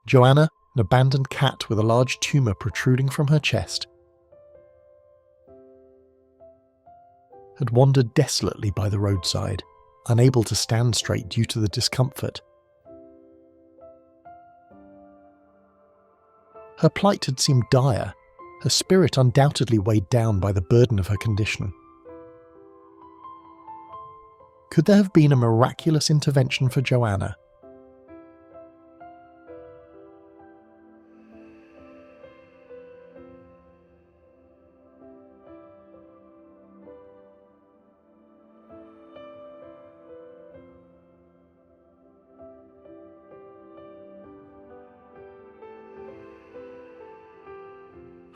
Joanna, an abandoned cat with a large tumor protruding from her chest, had wandered desolately by the roadside, unable to stand straight due to the discomfort. Her plight had seemed dire, her spirit undoubtedly weighed down by the burden of her condition. Could there have been a miraculous intervention for Joanna?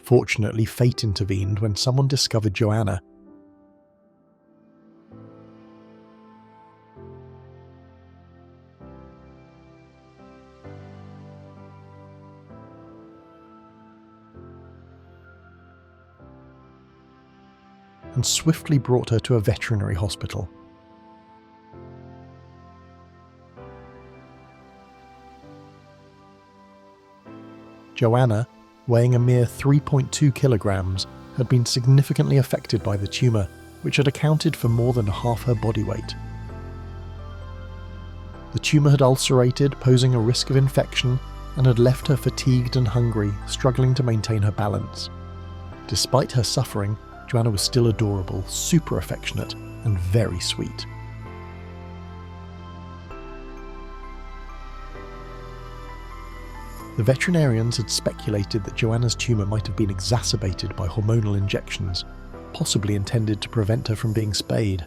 Fortunately, fate intervened when someone discovered Joanna. And swiftly brought her to a veterinary hospital. Joanna, weighing a mere 3.2 kilograms, had been significantly affected by the tumour, which had accounted for more than half her body weight. The tumour had ulcerated, posing a risk of infection, and had left her fatigued and hungry, struggling to maintain her balance. Despite her suffering, Joanna was still adorable, super affectionate, and very sweet. The veterinarians had speculated that Joanna's tumour might have been exacerbated by hormonal injections, possibly intended to prevent her from being spayed.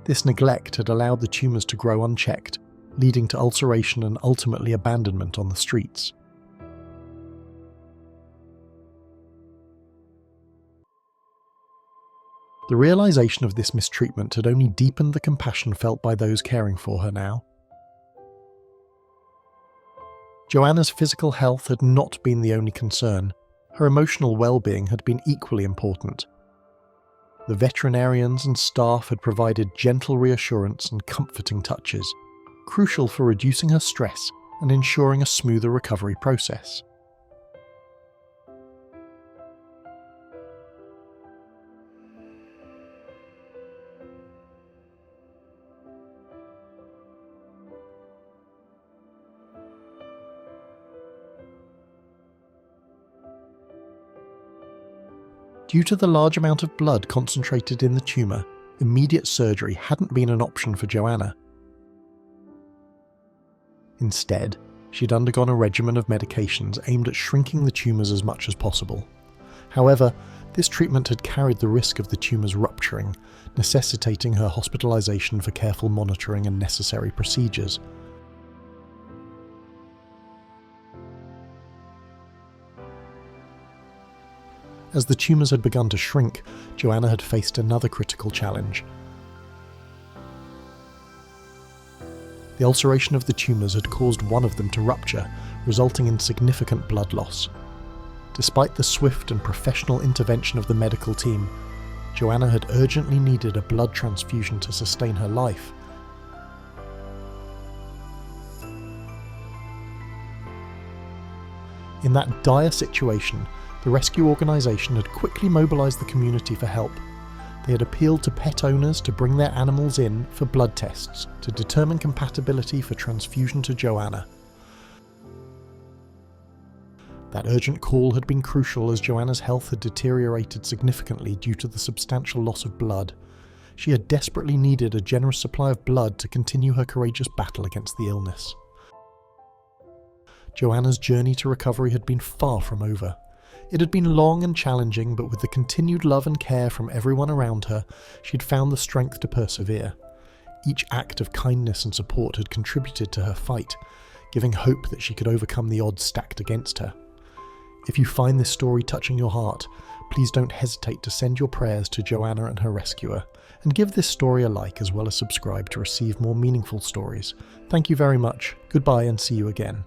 This neglect had allowed the tumours to grow unchecked, leading to ulceration and ultimately abandonment on the streets. The realization of this mistreatment had only deepened the compassion felt by those caring for her now. Joanna's physical health had not been the only concern. Her emotional well-being had been equally important. The veterinarians and staff had provided gentle reassurance and comforting touches, crucial for reducing her stress and ensuring a smoother recovery process. Due to the large amount of blood concentrated in the tumour, immediate surgery hadn't been an option for Joanna. Instead, she'd undergone a regimen of medications aimed at shrinking the tumours as much as possible. However, this treatment had carried the risk of the tumours rupturing, necessitating her hospitalisation for careful monitoring and necessary procedures. As the tumours had begun to shrink, Joanna had faced another critical challenge. The ulceration of the tumours had caused one of them to rupture, resulting in significant blood loss. Despite the swift and professional intervention of the medical team, Joanna had urgently needed a blood transfusion to sustain her life. In that dire situation, the rescue organisation had quickly mobilised the community for help. They had appealed to pet owners to bring their animals in for blood tests to determine compatibility for transfusion to Joanna. That urgent call had been crucial as Joanna's health had deteriorated significantly due to the substantial loss of blood. She had desperately needed a generous supply of blood to continue her courageous battle against the illness. Joanna's journey to recovery had been far from over. It had been long and challenging, but with the continued love and care from everyone around her, she'd found the strength to persevere. Each act of kindness and support had contributed to her fight, giving hope that she could overcome the odds stacked against her. If you find this story touching your heart, please don't hesitate to send your prayers to Joanna and her rescuer, and give this story a like as well as subscribe to receive more meaningful stories. Thank you very much, goodbye and see you again.